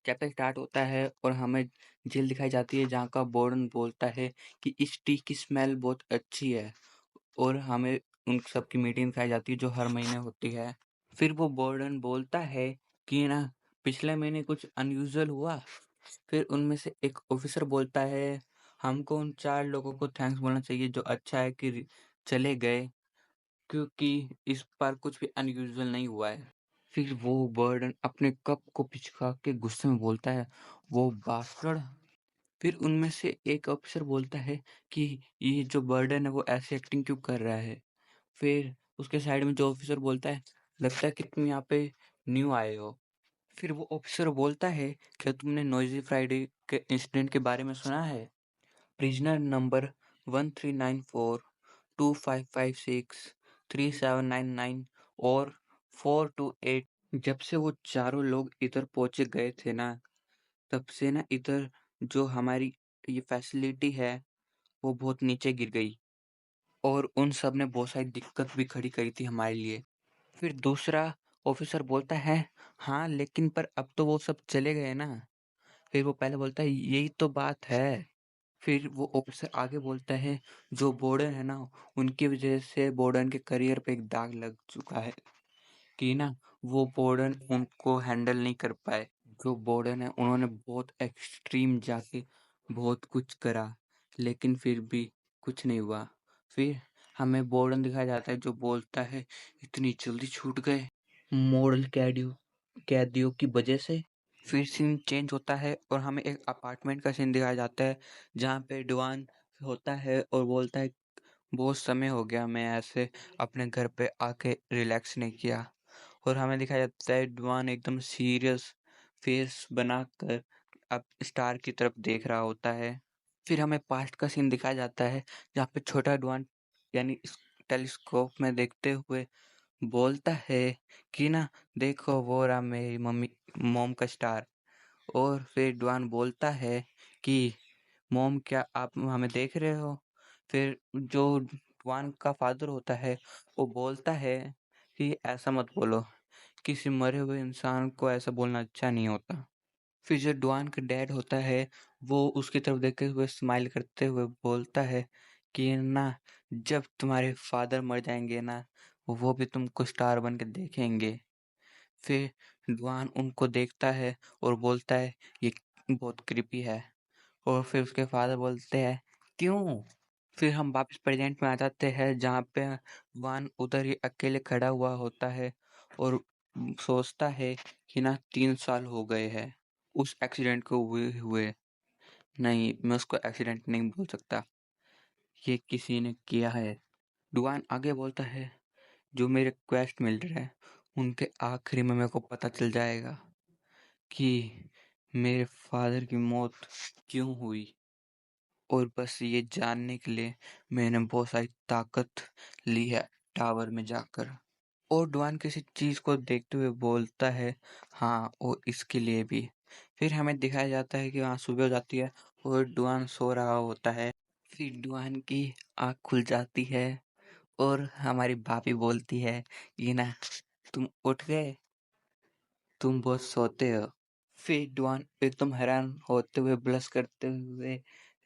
Chapter start होता है और हमें जेल दिखाई जाती है जहाँ का वार्डन बोलता है कि इस टी की स्मेल बहुत अच्छी है और हमें उन सब की मीटिंग दिखाई जाती है जो हर महीने होती है। फिर वो वार्डन बोलता है कि ना पिछले महीने कुछ अनयूजुअल हुआ। फिर उनमें से एक ऑफिसर बोलता है हमको उन 4 लोगों को थैंक्स बोलना चाहिए जो अच्छा है कि चले गए क्योंकि इस बार कुछ भी अनयूजुअल नहीं हुआ है। फिर वो बर्डन अपने कप को पिचका के गुस्से में बोलता है वो बास्टर्ड। फिर उनमें से एक अफसर बोलता है कि ये जो बर्डन है वो ऐसी एक्टिंग क्यों कर रहा है। फिर उसके साइड में जो ऑफिसर बोलता है लगता है कि तुम यहाँ पे न्यू आए हो। फिर वो ऑफिसर बोलता है क्या तुमने नॉइजी फ्राइडे के इंसिडेंट के बारे में सुना है। प्रिजनर नंबर 1394 2556 3799 और 428। जब से वो चारों लोग इधर पहुंचे गए थे ना तब से ना इधर जो हमारी ये फैसिलिटी है वो बहुत नीचे गिर गई और उन सब ने बहुत सारी दिक्कत भी खड़ी करी थी हमारे लिए। फिर दूसरा ऑफिसर बोलता है हाँ लेकिन पर अब तो वो सब चले गए ना। फिर वो पहले बोलता है यही तो बात है। फिर वो ऑफिसर आगे बोलता है जो बॉर्डन है ना उनकी वजह से बॉर्डन के करियर पे एक दाग लग चुका है कि ना वो बॉर्डन उनको हैंडल नहीं कर पाए। जो बॉर्डन है उन्होंने बहुत एक्सट्रीम जाके बहुत कुछ करा लेकिन फिर भी कुछ नहीं हुआ। फिर हमें बॉर्डन दिखाया जाता है जो बोलता है इतनी जल्दी छूट गए मॉडल कैदियों की वजह से। फिर सीन चेंज होता है और हमें एक अपार्टमेंट का सीन दिखाया जाता है जहाँ पे डुआन होता है और बोलता है बहुत समय हो गया मैं ऐसे अपने घर पे आके रिलैक्स नहीं किया। और हमें दिखाया जाता है डुआन एकदम सीरियस फेस बनाकर अब स्टार की तरफ देख रहा होता है। फिर हमें पास्ट का सीन दिखाया जाता है जहाँ पे छोटा डुआन यानी इस टेलीस्कोप में देखते हुए बोलता है कि ना देखो वो रहा मेरी मम्मी मॉम का स्टार। और फिर डुआन बोलता है कि मॉम क्या आप हमें देख रहे हो। फिर जो डुआन का फादर होता है वो बोलता है कि ऐसा मत बोलो किसी मरे हुए इंसान को ऐसा बोलना अच्छा नहीं होता। फिर जो डुआन का डैड होता है वो उसकी तरफ देखते हुए स्माइल करते हुए बोलता है कि ना जब तुम्हारे फादर मर जाएंगे ना वो भी तुमको स्टार बन के देखेंगे। फिर डुआन उनको देखता है और बोलता है ये बहुत क्रीपी है। और फिर उसके फादर बोलते हैं क्यों। फिर हम वापस प्रेजेंट में आ जाते हैं जहाँ पे डुआन उधर ही अकेले खड़ा हुआ होता है और सोचता है कि ना 3 साल हो गए हैं उस एक्सीडेंट को हुए हुए। नहीं मैं उसको एक्सीडेंट नहीं बोल सकता ये किसी ने किया है। डुआन आगे बोलता है जो मेरे क्वेस्ट मिल रहे हैं उनके आखिरी में मेरे को पता चल जाएगा कि मेरे फादर की मौत क्यों हुई। और बस ये जानने के लिए मैंने बहुत सारी ताकत ली है टावर में जाकर। और डुआन किसी चीज को देखते हुए बोलता है हाँ और इसके लिए भी। फिर हमें दिखाया जाता है कि वहाँ सुबह हो जाती है और डुआन सो रहा होता है। फिर डुआन की आँख खुल जाती है और हमारी भाभी बोलती है ये ना तुम उठ गए तुम बहुत सोते हो। फिर डुआन एकदम हैरान होते हुए ब्लश करते हुए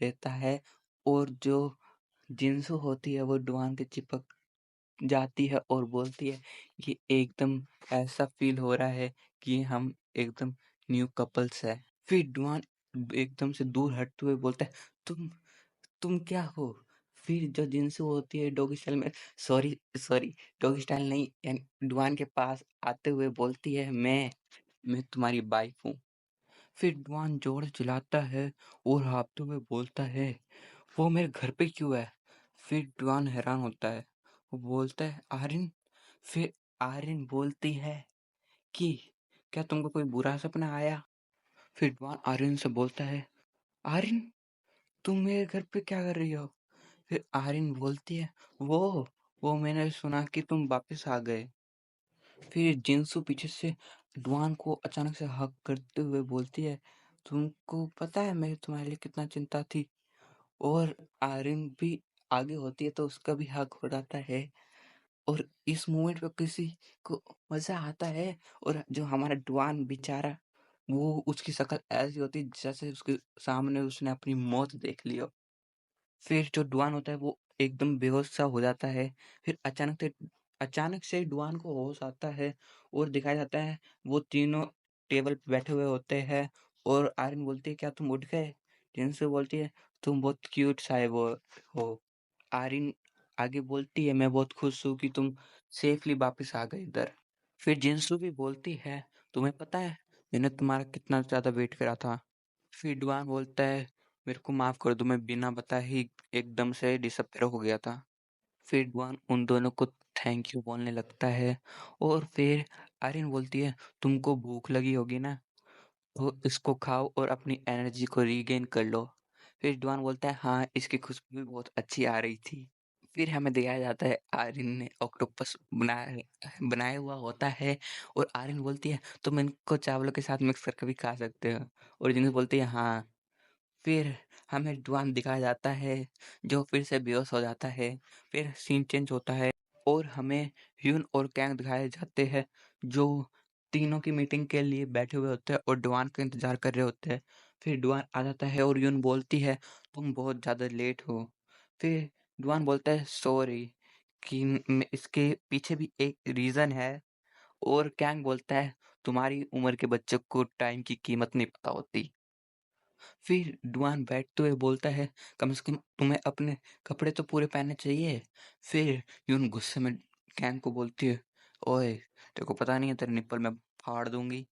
रहता है और जो जिन्सू होती है वो डुआन के चिपक जाती है और बोलती है कि एकदम ऐसा फील हो रहा है कि हम एकदम न्यू कपल्स है। फिर डुआन एकदम से दूर हटते हुए बोलता है तुम क्या हो। फिर जो जिन्सू होती है डॉगी स्टाइल में सॉरी सॉरी डॉगी स्टाइल नहीं यानी डुआन के पास आते हुए बोलती है मैं तुम्हारी वाइफ हूँ। फिर डुआन जोर से चिल्लाता है और हाँफते हुए बोलता है वो मेरे घर पे क्यों है। फिर डुआन हैरान होता है वो बोलता है आर्यन। फिर आर्यन बोलती है कि क्या तुमको कोई बुरा सपना आया। फिर डुआन आर्यन से बोलता है आर्यन तुम मेरे घर पे क्या कर रही हो। फिर आर्यन बोलती है वो वो मैंने सुना कि तुम वापस आ गए। फिर जिन्सू पीछे से डुआन को अचानक से हक करते हुए बोलती है तुमको पता है मैं तुम्हारे लिए कितना चिंता थी। और आर्यन भी आगे होती है तो उसका भी हक हो जाता है। और इस मोमेंट पे किसी को मजा आता है और जो हमारा डुआन बेचारा वो उसकी शक्ल ऐसी होती है जैसे उसके सामने उसने अपनी मौत देख ली हो। फिर जो डुआन होता है वो एकदम बेहोश सा हो जाता है। फिर अचानक से डुआन को होश आता है और दिखाया जाता है वो तीनों टेबल पे बैठे हुए होते हैं और आर्यन बोलती है क्या तुम उठ गए? जिनसू बोलती है तुम बहुत क्यूट सा वो हो। आर्यन आगे बोलती है मैं बहुत खुश हूँ कि तुम सेफली वापस आ गए इधर। फिर जिनसू भी बोलती है तुम्हें पता है मैंने तुम्हारा कितना ज्यादा वेट करा था। फिर डुआन बोलता है मेरे को माफ कर दो मैं बिना बताए ही एकदम से डिसअपियर हो गया था। फिर डुआन उन दोनों को थैंक यू बोलने लगता है और फिर आर्यन बोलती है तुमको भूख लगी होगी ना तो इसको खाओ और अपनी एनर्जी को रीगेन कर लो। फिर डुआन बोलता है हाँ इसकी खुशबू भी बहुत अच्छी आ रही थी। फिर हमें दिखाया जाता है आर्यन ने ऑक्टोपस बनाया हुआ होता है और आर्यन बोलती है तुम इनको चावलों के साथ मिक्स करके भी खा सकते हो और जिन्हें बोलती है हाँ। फिर हमें डुआन दिखाया जाता है जो फिर से बेहोश हो जाता है। फिर सीन चेंज होता है और हमें ह्यून और कैंग दिखाए जाते हैं जो तीनों की मीटिंग के लिए बैठे हुए होते हैं और डुआन का इंतजार कर रहे होते हैं। फिर डुआन आ जाता है और ह्यून बोलती है तुम बहुत ज़्यादा लेट हो। फिर डुआन बोलता है सॉरी कि इसके पीछे भी एक रीज़न है और कैंग बोलता है तुम्हारी उम्र के बच्चों को टाइम की कीमत नहीं पता होती। फिर डुआन बैठते हुए बोलता है कम से कम तुम्हें अपने कपड़े तो पूरे पहनने चाहिए। फिर यून गुस्से में कैंग को बोलती है ओए तेरे को पता नहीं है तेरे निप्पल मैं फाड़ दूंगी।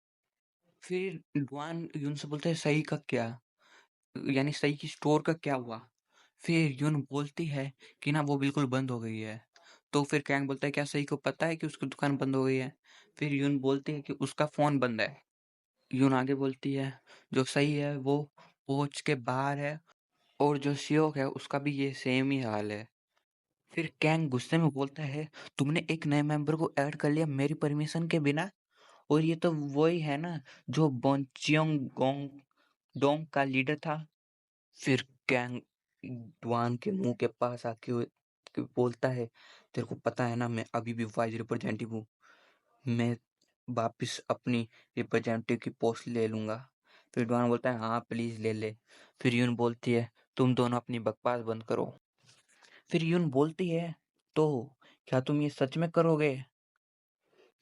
फिर डुआन यून से बोलता है सही का क्या यानी सही की स्टोर का क्या हुआ। फिर यून बोलती है कि ना वो बिल्कुल बंद हो गई है। तो फिर कैंग बोलता है क्या सही को पता है कि उसकी दुकान बंद हो गई है? फिर यून बोलती है कि उसका फोन बंद है। यून आगे बोलती है जो सही है वो पोच के बाहर है और जो शियोक है उसका भी ये सेम ही हाल है। फिर कैंग गुस्से में बोलता है तुमने एक नए मेंबर को ऐड कर लिया मेरी परमिशन के बिना और ये तो वही है ना जो बोंचियोंग गोंग डोंग का लीडर था। फिर कैंग डुआन के मुंह के पास आके बोलता है तेरे को पता है ना मैं अभी भी वाइस रिप्रेजेंटेटिव हूँ। मैं वापिस अपनी रिप्रेजेंटेटिव की पोस्ट ले लूंगा। फिर डुआन बोलता है हाँ प्लीज ले ले। फिर यून बोलती है तुम दोनों अपनी बकवास बंद करो। फिर यून बोलती है तो क्या तुम ये सच में करोगे?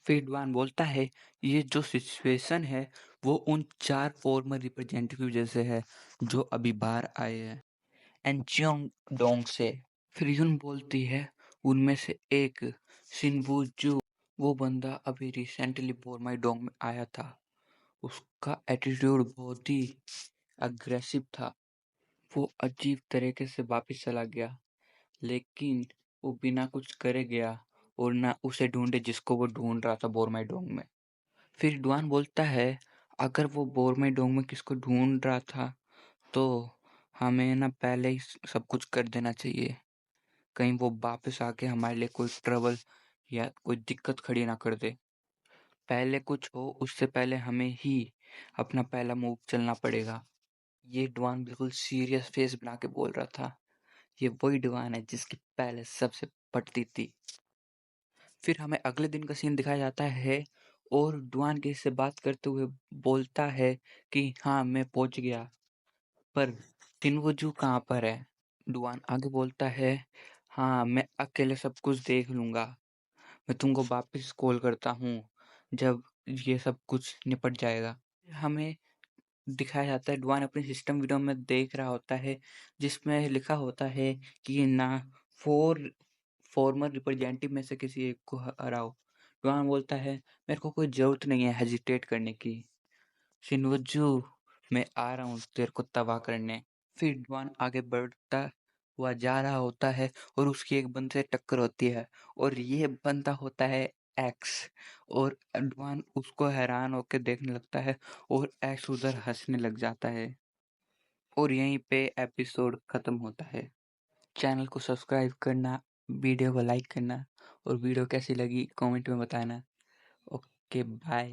फिर डुआन बोलता है ये जो सिचुएशन है वो उन 4 फॉर्मर रिप्रेजेंटेटिव जैसे है जो अभी बाहर आए हैं एंचियोंग डोंग से। फिर यून बोलती है उनमें से एक सिनवू जू वो बंदा अभी रिसेंटली बोरमाई डोंग में आया था। उसका एटीट्यूड बहुत ही अग्रेसिव था। वो अजीब तरीके से वापस चला गया लेकिन वो बिना कुछ करे गया और ना उसे ढूंढे जिसको वो ढूंढ रहा था बोरमाई डोंग में। फिर डुआन बोलता है अगर वो बोरमाई डोंग में किसको ढूंढ रहा था तो हमें ना पहले ही सब कुछ कर देना चाहिए कहीं वो वापस आके हमारे लिए कोई ट्रबल या कोई दिक्कत खड़ी ना कर दे। पहले कुछ हो उससे पहले हमें ही अपना पहला मूव चलना पड़ेगा। ये डुआन बिल्कुल सीरियस फेस बना के बोल रहा था। ये वही डुआन है जिसकी पहले सबसे पटती थी। फिर हमें अगले दिन का सीन दिखाया जाता है और डुआन किसी से बात करते हुए बोलता है कि हाँ मैं पहुंच गया पर टिनवुजू कहाँ पर है? डुआन आगे बोलता है हाँ मैं अकेले सब कुछ देख लूंगा। मैं तुमको वापस कॉल करता हूँ जब ये सब कुछ निपट जाएगा। हमें दिखाया जाता है डुआन अपने सिस्टम विंडो में देख रहा होता है जिसमें लिखा होता है कि ना फोर फॉर्मर रिप्रेजेंटेटिव में से किसी एक को हराओ। डुआन बोलता है मेरे को कोई जरूरत नहीं है हेजिटेट करने की। शिनवुजू मैं आ रहा हूँ तेरे को तबाह करने। फिर डुआन आगे बढ़ता हुआ जा रहा होता है और उसकी एक बंदे से टक्कर होती है और ये बंदा होता है एक्स। और डुआन उसको हैरान होकर देखने लगता है और एक्स उधर हंसने लग जाता है और यहीं पे एपिसोड खत्म होता है। चैनल को सब्सक्राइब करना, वीडियो को लाइक करना और वीडियो कैसी लगी कमेंट में बताना। Okay bye.